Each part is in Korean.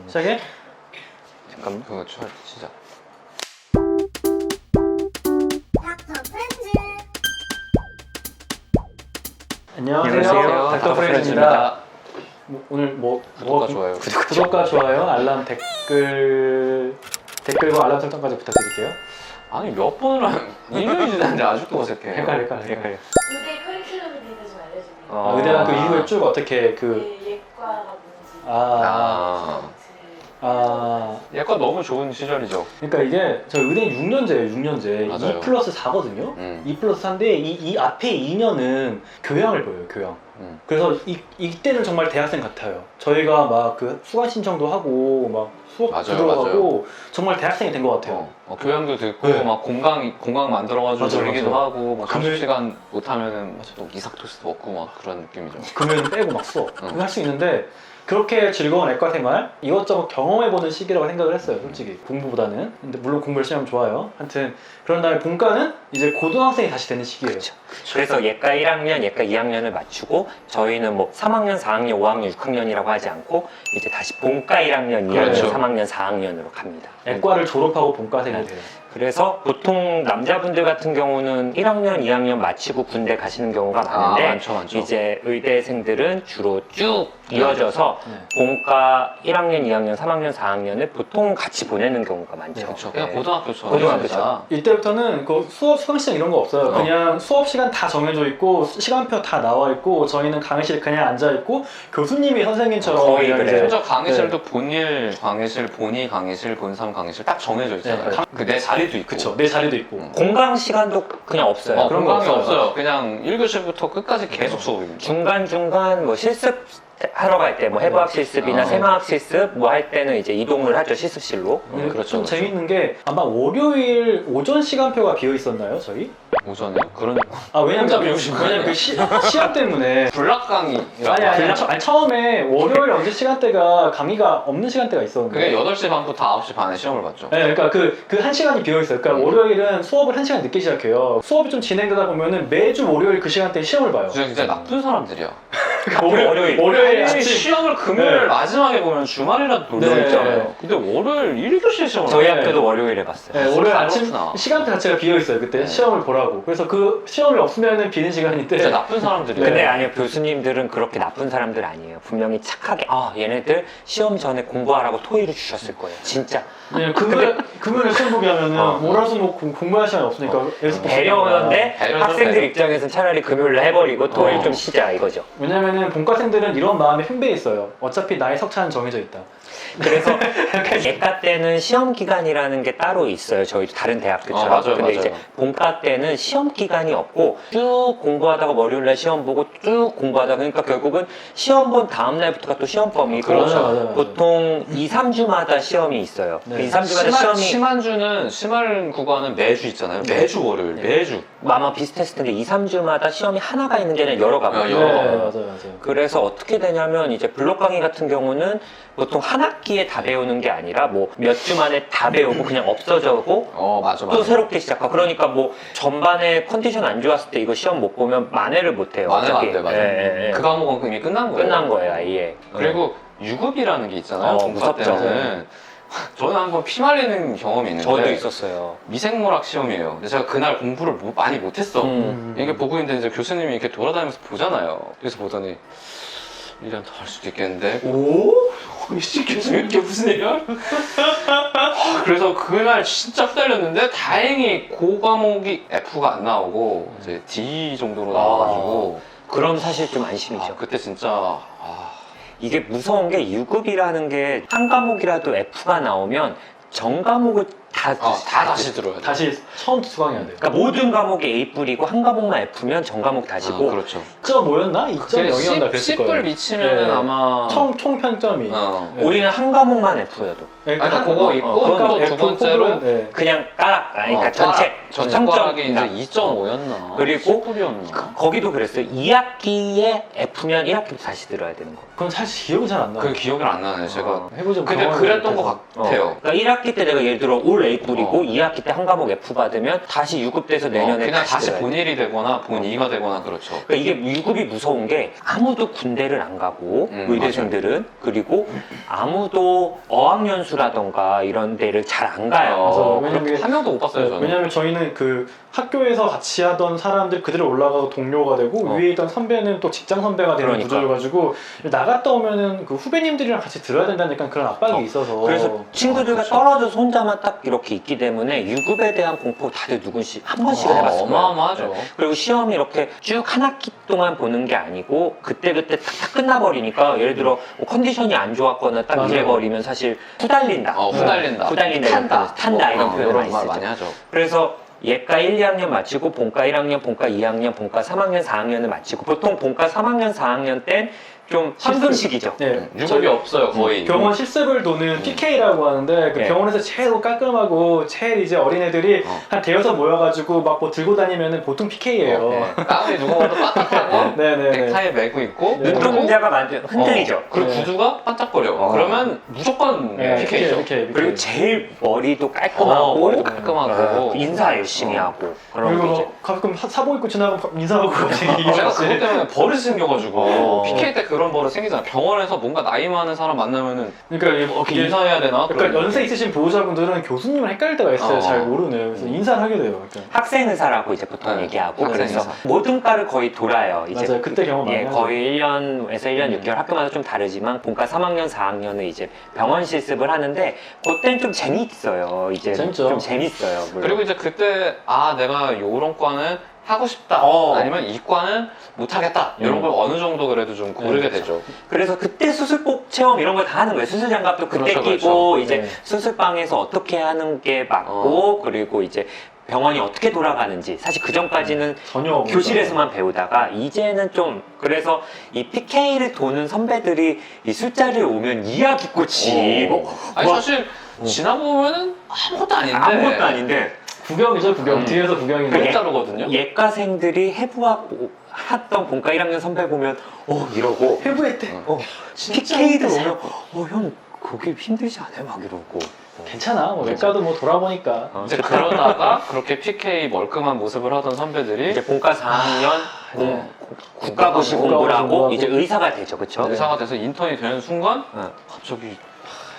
시작해? 잠깐만 그거 쳐 진짜. 안녕하세요. 닥터 프렌즈입니다. 오늘 구독과 좋아요. 구독과 좋아요, 알람 댓글과 알람 설정까지 부탁드릴게요. 아니 몇 번을 1년이 지났는데 아직도 어색해. 헷갈려. 의대 커리큘럼에 대해서 좀 알려주세요. 의대학교 이후에 쭉 어떻게 예과가 뭔지. 예과 너무 좋은 시절이죠. 그러니까 이게 저 의대 6년제예요. 6년제. 맞아요. 2 플러스 4거든요. 2 플러스 4인데 이 앞에 2년은 교양을 보여요. 교양. 그래서 이때는 정말 대학생 같아요. 저희가 막 그 수강 신청도 하고 막 수업 들어가고 정말 대학생이 된 것 같아요. 교양도 듣고 네. 막 공강 만들어가지고 맞아요, 놀기도 맞아요. 하고 막 점심시간 못하면은 또 이삭토스도 먹고 막 그런 느낌이죠. 금요일 빼고 막 수업 그거 할 수 있는데 그렇게 즐거운 애과 생활 이것저것 경험해보는 시기라고 생각을 했어요. 솔직히 공부보다는. 근데 물론 공부 열심히 하면 좋아요. 하여튼 그런 다음에 본과는 이제 고등학생이 다시 되는 시기예요. 그래서 예과 1학년, 예과 2학년을 맞추고 저희는 뭐 3학년, 4학년, 5학년, 6학년이라고 하지 않고 이제 다시 본과 1학년, 2학년, 그렇죠. 3학년, 4학년으로 갑니다. 애과를 졸업하고 본과생이 돼요. 그래서 보통 남자분들 같은 경우는 1학년, 2학년 마치고 군대 가시는 경우가 많은데 많죠. 이제 의대생들은 주로 쭉 이어져서 네. 본과 1학년, 2학년, 3학년, 4학년을 보통 같이 보내는 경우가 많죠. 그렇죠. 그냥 고등학교처럼. 고등학교처럼. 이때부터는 그 수강 시간 이런 거 없어요. 그냥 수업 시간 다 정해져 있고 시간표 다 나와 있고 저희는 강의실에 그냥 앉아 있고 교수님이 선생님처럼 거의 그냥 그래요. 심지어 강의실도 본일 강의실, 본이 강의실, 본삼 강의실 딱 정해져 있잖아요. 네. 그 내 자리도 있고. 그쵸. 내 자리도 있고. 공강 시간도 그냥 없어요. 그런 거 공강이 없어요. 없어요. 그냥 1교시부터 끝까지 계속 수업입니다. 중간중간 뭐 실습 하러 갈 때 뭐 해부학 실습이나 아. 세마학 실습 뭐 할 때는 이제 이동을 하죠, 실습실로. 그렇죠, 좀 그렇죠. 재밌는 게 아마 월요일 오전 시간표가 비어 있었나요, 저희? 오전에 그런 왜냐면 혼자 비우신 거예요? 그 시험 때문에 블락 강의라고. 아니 처음에 월요일 언제 시간대가 강의가 없는 시간대가 있었는데 그게 8시 반부터 9시 반에 시험을 봤죠. 네, 그러니까 그 한 시간이 비어 있어요. 그러니까 월요일은 수업을 한 시간 늦게 시작해요. 수업이 좀 진행되다 보면은 매주 월요일 그 시간대에 시험을 봐요. 진짜 나쁜 사람들이야. 월요일 아니, 아침 시험을 금요일 네. 마지막에 보면 주말이라도 놀러 네. 있잖아요. 근데 월요일 1교시 시험을 저희 하네. 학교도 월요일에 봤어요. 네, 월요일 아침 그렇구나. 시간대 자체가 비어 있어요. 그때 네. 시험을 보라고. 그래서 그 시험이 없으면은 비는 시간인데 진짜 나쁜 사람들이야. 근데 아니요, 교수님들은 그렇게 나쁜 사람들 아니에요. 분명히 착하게 얘네들 시험 전에 공부하라고 토의를 주셨을 거예요. 진짜. 그냥 금요일에 시험 보게 하면은 월화수목 공부할 시간이 없으니까 연습 배려하는데 배려죠, 학생들 배려. 입장에서는 차라리 금요일날 해버리고 토요일 좀 쉬자 이거죠. 왜냐면은 본과생들은 이런 마음에 횡배해 있어요. 어차피 나의 석차는 정해져 있다. 그래서 예과 때는 시험 기간이라는 게 따로 있어요. 저희 다른 대학교처럼. 맞아요, 근데 맞아요. 이제 본과 때는 시험 기간이 없고 쭉 공부하다가 월요일날 시험 보고 쭉 공부하다가 그러니까 결국은 시험 본 다음 날부터가 또 시험 범위고 그렇죠. 맞아요. 보통 2, 3주마다 시험이 있어요. 네. 그 2, 3주마다 시험이 심한주는 심할 구간은 매주 있잖아요. 매주 월요일, 매주. 아마 비슷했을 텐데 2, 3주마다 시험이 하나가 있는 게 아니라 여러 가고. 네, 여러 맞아요. 그래서 어떻게 되냐면 이제 블록 강의 같은 경우는 보통 한 학기에 다 배우는 게 아니라 뭐 몇 주 만에 다 배우고 그냥 없어져고 맞아. 또 새롭게 시작하고 그러니까 뭐 전반에 컨디션 안 좋았을 때 이거 시험 못 보면 만회를 못 해요. 만회가 어차피. 안 돼, 맞아. 예. 그 과목은 이미 끝난 거예요. 끝난 거예요, 아예. 그리고 유급이라는 게 있잖아요. 공과 무섭죠. 때는. 저는 한번 피 말리는 경험이 있는데 저도 있었어요. 미생물학 시험이에요. 근데 제가 그날 공부를 많이 못했어. 음. 이게 보고 있는데 이제 교수님이 이렇게 돌아다니면서 보잖아요. 그래서 보더니 1년 더 할 수도 있겠는데 오? 이 교수님 이게 무슨 일이야? 그래서 그날 진짜 후달렸는데 다행히 그 과목이 F가 안 나오고 이제 D 정도로 나와가지고 그럼 사실 좀 안심이죠. 그때 진짜 이게 무서운 게 유급이라는 게 한 과목이라도 F가 나오면 전 과목을 다 다시 들어야 돼. 다시 처음 수강해야 돼요. 그러니까 모든 과목이 A 뿌리고 한 과목만 F면 전 과목 다시고 그렇죠. 2.5였나? 2.0이었나 그랬을 10불 거예요. 미치면은 네. 아마 총 평점이. 네. 우리는 한 과목만 F여도 아니 그거 있고 그건 또 두 번째로 네. 그냥 까락 그러니까 전체 전체 평점 과락이 이제 2.5였나 그리고 10불이었나 거기도 그랬어요. 2학기에 F면 1학기도 다시 들어야 되는 거. 그건 사실 기억이 잘 안 나요. 그 기억이 안 나네 제가 해보죠. 근데 그랬던 것 같아요. 그러니까 1학기 때 내가 예를 들어 올 올 A 꿀이고 2학기 때 한 과목 F 받으면 다시 유급돼서 내년에 그냥 다시 들어야 돼. 본일이 되거나 본2가 되거나 그렇죠. 그러니까 이게 유급이 무서운 게 아무도 군대를 안 가고 의대생들은 그리고 아무도 어학연수라던가 이런 데를 잘 안 가요. 맞아. 왜냐면 한 명도 못 봤어요 저는. 왜냐면 저희는 그 학교에서 같이 하던 사람들 그대로 올라가서 동료가 되고 위에 있던 선배는 또 직장 선배가 되는 그러니까. 구조여가지고 나갔다 오면은 그 후배님들이랑 같이 들어야 된다는 약간 그런 압박이 있어서 그래서 친구들과 떨어져서 혼자만 딱 이렇게 있기 때문에 유급에 대한 공포 다들 누군씩 한 번씩은 해봤을 거예요. 어마어마하죠. 그리고 시험이 이렇게 쭉 한 학기 동안 보는 게 아니고 그때그때 탁탁 끝나버리니까 예를 들어 뭐 컨디션이 안 좋았거나 딱 맞아요. 이래버리면 사실 후달린다. 후달린다. 후달린다. 탄다 이런 표현을 많이 말 쓰죠. 많이 하죠. 그래서 예과 1, 2학년 마치고 본과 1학년, 본과 2학년, 본과 3학년, 4학년을 마치고 보통 본과 3학년, 4학년 땐 좀 황금식이죠. 네, 유급이 없어요 거의. 병원 실습을 도는 PK라고 하는데 그 네. 병원에서 제일 깔끔하고 제일 이제 어린애들이 한 대여섯 모여가지고 막 뭐 들고 다니면은 보통 PK예요. 가운이 누가 봐도 빠딱하고 네네네. 넥타이 매고 있고 네. 눈동자가 완전 흔들리죠. 그리고 네. 구두가 반짝거려. 그러면 무조건 네, PK죠. PK. 그리고 제일 머리도 깔끔하고 머리도 깔끔하고 인사 열심히 하고 그런 그리고 거 이제 뭐 가끔 사복 입고 지나가면 인사하고 제가 그것 때문에 버릇이 생겨가지고 PK 때 그런 버릇 생기잖아요. 병원에서 뭔가 나이 많은 사람 만나면은 그러니까 이게 인사해야 되나? 그러니까 연세 있으신 보호자분들은 교수님을 헷갈릴 때가 있어요. 어. 잘 모르는. 그래서 인사를 하게 돼요. 그러니까. 학생 의사라고 이제 보통 네, 얘기하고 학생 그래서 의사. 모든 과를 거의 돌아요. 이제 맞아요. 그때 경험 많이 예, 하죠. 거의 1년에서 1년 6개월 학교마다 좀 다르지만 본과 3학년, 4학년은 이제 병원 실습을 하는데 그땐 좀 재미있어요. 이제 재밌죠. 좀 재밌어요. 물론. 그리고 이제 그때 내가 요런 과는 하고 싶다. 아니면 이 과는 못하겠다. 이런 걸 어느 정도 그래도 좀 고르게 되죠. 그래서 그때 수술복 체험 이런 걸 다 하는 거예요. 수술 장갑도 그때 그렇죠, 끼고 그렇죠. 이제 네. 수술방에서 어떻게 하는 게 맞고 그리고 이제 병원이 어떻게 돌아가는지 사실 그 전까지는 전혀 교실에서만 배우다가 이제는 좀 그래서 이 PK를 도는 선배들이 이 술자리에 오면 이야기꽃이 아니 사실 지나고 보면은 아무것도 아닌데. 아무것도 아닌데 구경이죠, 구경. 뒤에서 구경인데. 못 자르거든요. 예과생들이 해부학 했던 본과 1학년 선배 보면 이러고 회부했대. PK들 오면 형 그게 힘들지 않아요? 막 이러고 괜찮아. 뭐 외과도 뭐 돌아보니까. 이제 그러다가 그렇게 PK 멀끔한 모습을 하던 선배들이 이제 본과 4학년 국가고시 국가고시 공부를 하고 공부하고. 이제 의사가 되죠, 그렇죠? 의사가 돼서 인턴이 되는 순간 네. 갑자기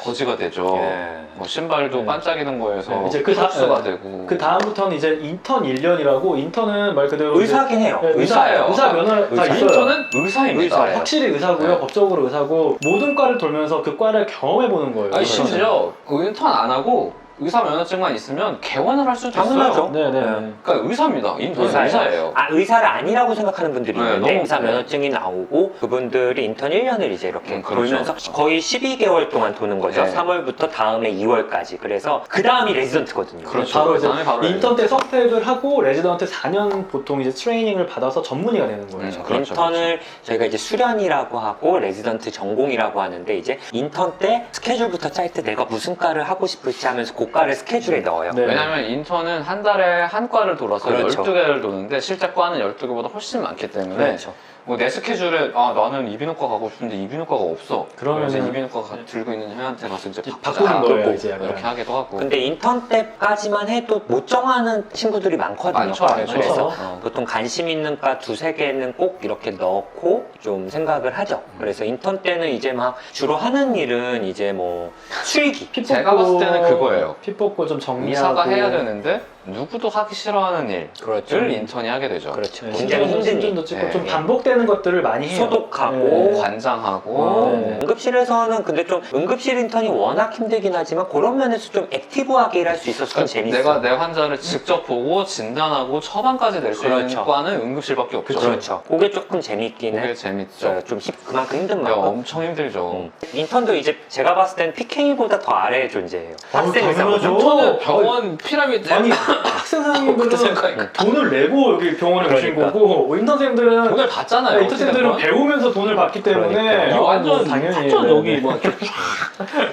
거지가 되죠. 예. 뭐 신발도 네. 반짝이는 거에서 네, 이제 그 흡수가 네. 되고. 그 다음부터는 이제 인턴 1년이라고 인턴은 말 그대로 의사긴 해요. 네, 의사예요. 의사 면허 다 있어요. 인턴은 의사입니다. 의사예요. 확실히 의사고요. 네. 법적으로 의사고 모든 과를 돌면서 그 과를 경험해 보는 거예요. 아니 심지어 인턴 안 하고 의사 면허증만 있으면 개원을 할 수도 당연하죠. 있어요. 네네. 그러니까 의사입니다. 인턴은 의사예요. 의사를 아니라고 생각하는 분들이 네, 있는데 너무- 의사 면허증이 나오고 그분들이 인턴 1년을 이제 이렇게 그렇죠. 돌면서 거의 12개월 동안 도는 거죠. 네. 3월부터 다음에 2월까지. 그래서 그 다음이 레지던트거든요. 그렇죠. 바로 이제 그다음에 바로 인턴 때 선택을 하고 레지던트 4년 보통 이제 트레이닝을 받아서 전문의가 되는 거예요. 그렇죠, 인턴을 저희가 이제 수련이라고 하고 레지던트 전공이라고 하는데 이제 인턴 때 스케줄부터 짤 때 내가 무슨 과를 하고 싶을지 하면서 그 과를 스케줄에 넣어요. 네. 왜냐면 인턴은 한 달에 한 과를 돌아서 그렇죠. 12개를 도는데 실제 과는 12개보다 훨씬 많기 때문에 그렇죠. 뭐 내 스케줄에 나는 이비인후과 가고 싶은데 이비인후과가 없어. 그러면은- 그래서 이비인후과 들고 있는 형한테 가서 이제 바꾸는 거예요, 이제 약간. 이렇게 하기도 하고. 근데 인턴 때까지만 해도 못 정하는 친구들이 많거든요. 많죠, 많죠. 그래서 그렇죠. 보통 관심 있는 과 두세 개는 꼭 이렇게 넣고 좀 생각을 하죠. 그래서 인턴 때는 이제 막 주로 하는 일은 이제 뭐 수의기. 피 제가 봤을 때는 그거예요. 피 뽑고 좀 정리하고. 의사가 해야 되는데 누구도 하기 싫어하는 일을 그렇죠. 인턴이 하게 되죠. 그렇죠. 네, 굉장히 힘든 일. 신전도 찍고 네, 좀 네. 반복되는 것들을 많이 해요. 소독하고 네. 관장하고 네. 응급실에서는 근데 좀 응급실 인턴이 워낙 힘들긴 하지만 그런 면에서 좀 액티브하게 일할 수 있어서 좀 재밌어요. 내가 내 환자를 직접 보고 진단하고 처방까지 낼 수 그렇죠. 있는 과는 응급실밖에 없죠. 그렇죠. 그게 조금 재밌긴 해. 그게 재밌죠. 좀 그만큼 힘든 근데 만큼. 엄청 힘들죠. 인턴도 이제 제가 봤을 땐 PK보다 더 아래의 존재예요. 학생 의사거든요. 당연하죠. 저는 병원 피라미드 아니 학생 선생님들은 생각이 돈을 내고 여기 병원에 오신 그러니까. 거고 인턴 쌤들은 돈을 받잖아요. 인턴 쌤들은 배우면서 돈을 받기 때문에 그러니까. 이거 완전 당연히 완전 여기 뭐 이렇게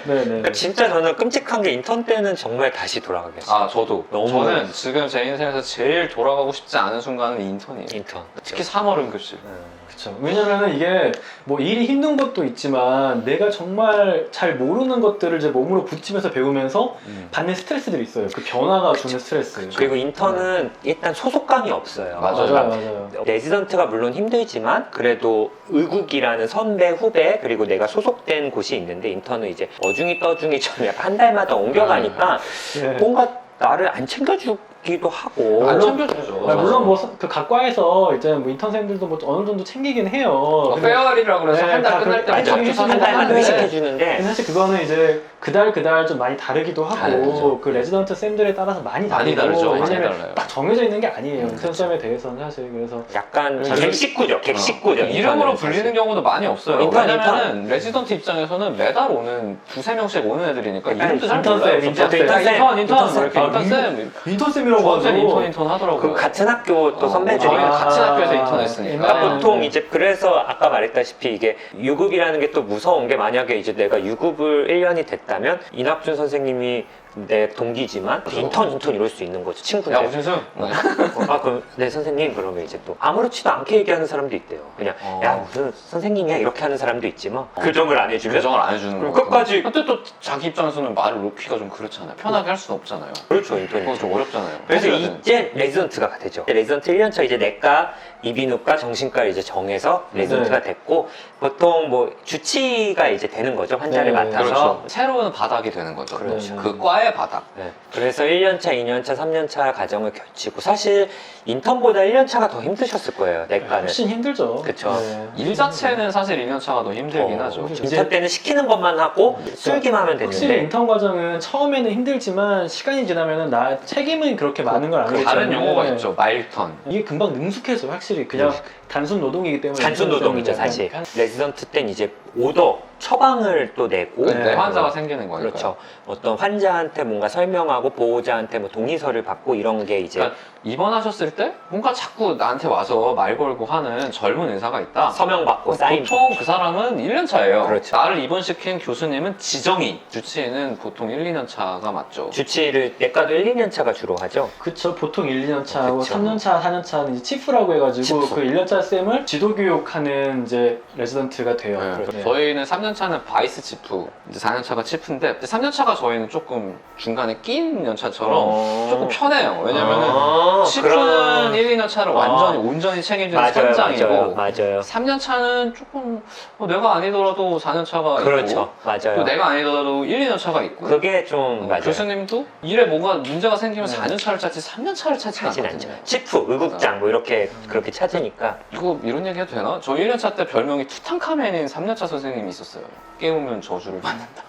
네네. 그러니까 진짜 저는 끔찍한 게 인턴 때는 정말 다시 돌아가겠어요. 아 저도 저는 지금 제 인생에서 제일 돌아가고 싶지 않은 순간은 인턴이에요. 인턴. 특히 3월 응급실. 그렇죠. 왜냐면은 이게 뭐 일이 힘든 것도 있지만 내가 정말 잘 모르는 것들을 이제 몸으로 부딪히면서 배우면서 받는 스트레스들이 있어요. 그 변화가 주는 스트레스. 그리고 인턴은 일단 소속감이 없어요. 맞아요. 맞아요. 레지던트가 물론 힘들지만 그래도 의국이라는 선배, 후배 그리고 내가 소속된 곳이 있는데 인턴은 이제 어중이 떠중이 좀 약간 한 달마다 옮겨가니까 예. 뭔가 나를 안 챙겨주기도 하고 안 물론- 챙겨주죠. 아, 물론 뭐 그 각과에서 이제 뭐 인턴 쌤들도 뭐 어느 정도 챙기긴 해요. 근데 페어리라고 그래서 네, 한 달 다 끝날 그- 때마다 아니, 맞춰서 한 달마다 하는데 회식해주는데 사실 그거는 이제 그달 좀 많이 다르기도 하고 다르죠. 그 레지던트 쌤들에 따라서 많이 많이 다르고 다르죠. 많이 왜냐면 달라요. 딱 정해져 있는 게 아니에요. 인턴 그렇죠. 쌤에 대해서는 사실 그래서 약간 잘- 객식구죠. 객식구죠. 이름으로 인턴은 불리는 사실. 경우도 많이 없어요. 인턴, 왜냐면은 레지던트 입장에서는 매달 오는 두세 명씩 오는 애들이니까 약간 이름도 잘 인턴 몰라요. 쌤, 인턴 쌤. 인턴 인턴 인턴 쌤. 이렇게 아, 인턴 쌤. 인턴 쌤이라고 저한테는 하죠. 인턴 하더라고요. 그 같은 학교 또 선배들이 저희는 아, 같은 학교에서 인턴 했으니까. 그러니까 네. 보통 이제 그래서 아까 말했다시피 이게 유급이라는 게 또 무서운 게 만약에 이제 내가 유급을 1년이 됐다면 이낙준 선생님이 내 동기지만 인턴 이럴 수 있는 거죠. 야 친구인데. 우진승. 아, 그럼 네 선생님 그러면 이제 또 아무렇지도 않게 얘기하는 사람도 있대요. 그냥 야 무슨 선생님이야 이렇게 하는 사람도 있지만 교정을 안 해주면 교정을 안 해주는 그럼 거. 끝까지- 근데 또 자기 입장에서는 말을 놓기가 좀 그렇잖아요. 편하게 할 수는 없잖아요. 그렇죠 인턴이. 그거 좀 어렵잖아요. 그래서 해줘야 되는데. 이제 레지던트가 되죠. 레지던트 1년차 이제 내과, 이비인후과, 정신과를 이제 정해서 레지던트가 됐고 보통 뭐 주치가 이제 되는 거죠. 환자를 네, 맡아서. 그렇죠. 새로운 바닥이 되는 거죠. 그렇죠. 그 과의 바닥. 네. 그래서 1년차, 2년차, 3년차 과정을 거치고 사실 인턴보다 1년차가 더 힘드셨을 거예요. 내과는. 훨씬 힘들죠. 그쵸. 네. 일 자체는 사실 2년차가 더 힘들긴 하죠. 그렇죠. 인턴 때는 시키는 것만 하고 쓸기만 하면 확실히 됐는데 인턴 과정은 처음에는 힘들지만 시간이 지나면은 나 책임은 그렇게 많은 걸 알기 다른 때문에 용어가 있죠. 마일턴. 이게 금방 능숙해져 확실히 그냥 단순 노동이기 때문에 단순 노동이죠 약간 사실. 레지던트 때는 이제 오더, 처방을 또 내고 그때 네. 환자가 생기는 거니까. 그렇죠. 어떤 환자한테 뭔가 설명하고 보호자한테 뭐 동의서를 받고 이런 게 이제 그러니까 입원하셨을 때 뭔가 자꾸 나한테 와서 말 걸고 하는 젊은 의사가 있다. 서명 받고 사인. 보통 그 사람은 1년 차예요. 그렇죠. 나를 입원시킨 교수님은 지정의, 주치의는 보통 1, 2년 차가 맞죠. 주치의를 내과도 1, 2년 차가 주로 하죠. 그쵸 보통 1, 2년 차고 그쵸. 3년 차, 4년 차는 이제 치프라고 해가지고 치프. 그 1년 차 쌤을 지도 교육하는 이제 레지던트가 돼요. 네. 그렇죠. 저희는 3년 차는 바이스 치프, 이제 4년 차가 치프인데 3년 차가 저희는 조금 중간에 낀 연차처럼 조금 편해요. 왜냐면은 치프는 1, 2년 차를 완전히 온전히 책임지는 선장이고 맞아요. 3년 차는 조금 내가 아니더라도 4년 차가 그렇죠. 있고 맞아요. 또 내가 아니더라도 1, 2년 차가 있고 그게 좀 맞아요. 교수님도 일에 뭐가 문제가 생기면 4년 차를 찾지 3년 차를 찾지 하진 않거든요. 않죠. 치프, 의국장 뭐 이렇게 그렇게 찾으니까 이거 이런 얘기 해도 되나? 저 1년 차 때 별명이 투탕카멘인 3년 차 선생님이 있었어요. 깨우면 저주를 받는다.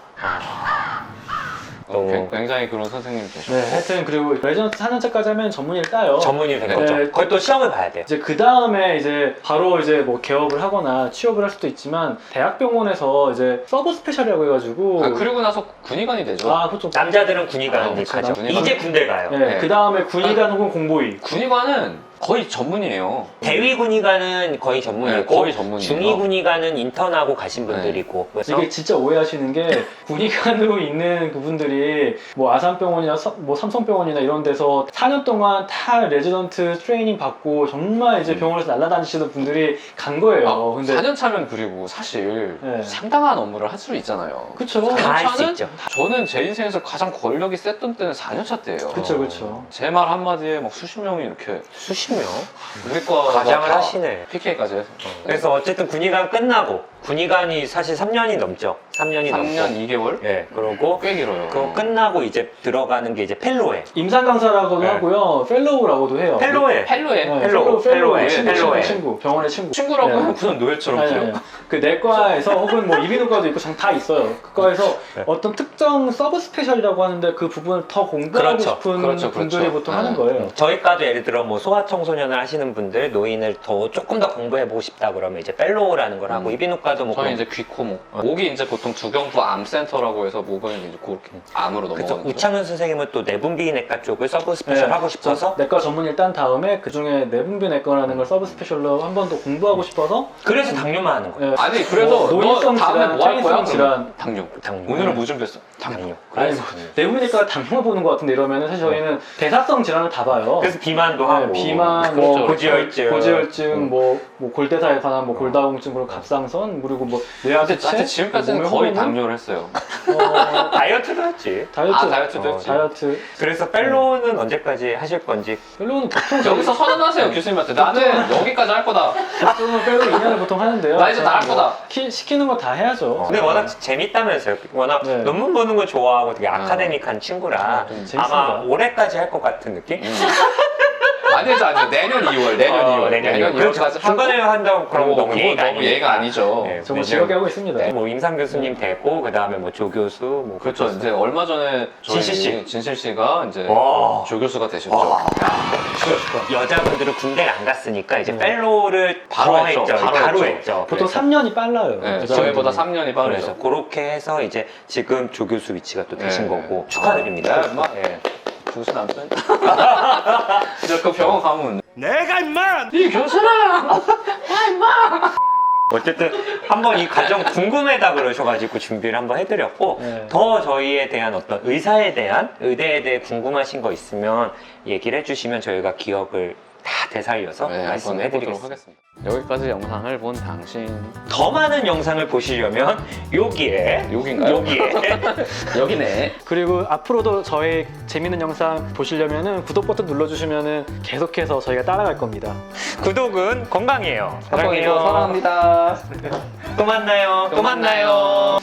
굉장히 그런 선생님이 계셨고 네, 하여튼 그리고 레지던트 4년차까지 하면 전문의를 따요. 전문의 된 네. 거죠. 네. 그걸 또 시험을 봐야 돼요. 이제 그 다음에 이제 바로 이제 뭐 개업을 하거나 취업을 할 수도 있지만 대학병원에서 이제 서브 스페셜이라고 해가지고 그리고 나서 군의관이 되죠. 그렇죠. 남자들은 군의관이 그렇죠. 가죠. 군의관. 이제 군대 가요. 네, 네. 그 다음에 군의관 혹은 공보위. 군의관은 거의 전문이에요. 대위 군의관은 거의 전문이고 네, 거의 전문이에요. 중위 군의관은 인턴하고 가신 분들이고 그래서 이게 진짜 오해하시는 게 군의관으로 있는 그분들이 뭐 아산병원이나 뭐 삼성병원이나 이런 데서 4년 동안 다 레지던트 트레이닝 받고 정말 이제 병원에서 날아다니시던 분들이 간 거예요. 근데 4년 차면 그리고 사실 네. 상당한 업무를 할 수 있잖아요. 그쵸. 다 할 수 차는 있죠. 저는 제 인생에서 가장 권력이 셌던 때는 4년 차 때예요. 그쵸. 제 말 한마디에 막 수십 명이 이렇게 수십 명 우리과 과장을 하시네. PK까지 해서 그래서 어쨌든 군의관 끝나고 군의관이 사실 3년이 넘죠. 3년이 3년 넘죠. 2개월? 예, 그러고 꽤 길어요. 그거 끝나고 이제 들어가는 게 이제 펠로에. 임상 강사라고도 네. 하고요. 펠로우라고도 해요. 펠로에. 펠로에 네, 펠로우, 펠로우에, 친구, 펠로우에. 병원의 친구. 친구라고 네. 하면 그냥 노예처럼 아니, 그래요. 아니, 그 내과에서 혹은 뭐 이비인후과도 있고 다 있어요. 그과에서 네. 어떤 특정 서브 스페셜이라고 하는데 그 부분을 더 공부하고 그렇죠. 싶은 그렇죠. 분들이 보통 하는 네. 거예요. 저희과도 예를 들어 뭐 소아청소년을 하시는 분들 노인을 조금 더 공부해보고 싶다 그러면 이제 펠로우라는 걸 하고 이비인후과도 뭐 저희 그런 이제 귀, 코, 목. 목이 이제 보통 보통 주경부 암센터라고 해서 목은 이제 그렇게 암으로 그쵸. 넘어가는 거죠. 우창현 선생님은 또 내분비내과 쪽을 서브 스페셜 네. 하고 싶어서 내과 전문의를 딴 다음에 그 중에 내분비내과라는 걸 서브 스페셜로 한 번 더 공부하고 싶어서 그래서 당뇨만 하는 거예요. 네. 아니 그래서 노인성 너 다음에 질환, 뭐 할 거야? 퇴행성 질환. 당뇨. 당뇨. 오늘은 뭐 준비했어? 당뇨. 아니 뭐 내분비내과가 당뇨만 보는 것 같은데 이러면은 사실 저희는 대사성 질환을 다 봐요. 그래서 비만도 네, 하고 비만, 그렇죠, 뭐 고지혈증, 고지혈증, 뭐 골대사에 관한 뭐 골다공증, 그리고 갑상선, 그리고 뭐 뇌하수체. 사실 지금까지는 몸의 거의 호르몬, 당뇨를 했어요. 다이어트도 했지. 다이어트, 아, 다이어트도 했지. 다이어트. 그래서 펠로우는 언제까지 하실 건지. 펠로우는 보통 여기서 선언하세요 교수님한테. 나는 여기까지 할 거다. 보통은 펠로우 2년을 보통 하는데요. 나 이제 다 할 거다. 시키는 거 다 해야죠. 근데 워낙 재밌다면서요. 워낙 네. 논문 보는 거 좋아하고 되게 아카데믹한 친구라 좀 재밌습니다. 아마 올해까지 할 것 같은 느낌? 아니죠. 내년 2월. 내년 2월. 그렇죠. 중간에 한다고 그럼 너무 예의가 너무 예의가 아니죠. 네, 정말 즐겁게 하고 있습니다. 뭐 임상 교수님 되고 그 다음에 뭐 조 교수 뭐 그렇죠. 이제 얼마 전에 저희 진실 씨. 진실 씨가 이제 와. 조 교수가 되셨죠. 여자분들은 군대를 안 갔으니까 이제 펠로우를 바로 바로 했죠. 했죠. 바로 바로 했죠. 했죠. 보통 그래서 3년이 빨라요. 네, 여자분들은. 저희보다 3년이 그래서 빠르죠. 그렇게 해서 이제 지금 조 교수 위치가 또 되신 네. 거고 축하드립니다. 네, 막- 예. 교수 남편? 이제 그 병원 가면 내가 임마! 이 교수라! 어쨌든 한번 이 과정 궁금하다 그러셔가지고 준비를 한번 해드렸고 네. 더 저희에 대한 어떤 의사에 대한 의대에 대해 궁금하신 거 있으면 얘기를 해주시면 저희가 기억을 다 되살려서 네, 한번 말씀을 해보도록 해드리겠습니다. 하겠습니다. 여기까지 영상을 본 당신 더 많은 영상을 보시려면 여기에 여긴가요? 여기에 여기네. 그리고 앞으로도 저희 재밌는 영상 보시려면은 구독 버튼 눌러주시면은 계속해서 저희가 따라갈 겁니다. 구독은 건강이에요. 사랑합니다. 또 만나요. 또 만나요.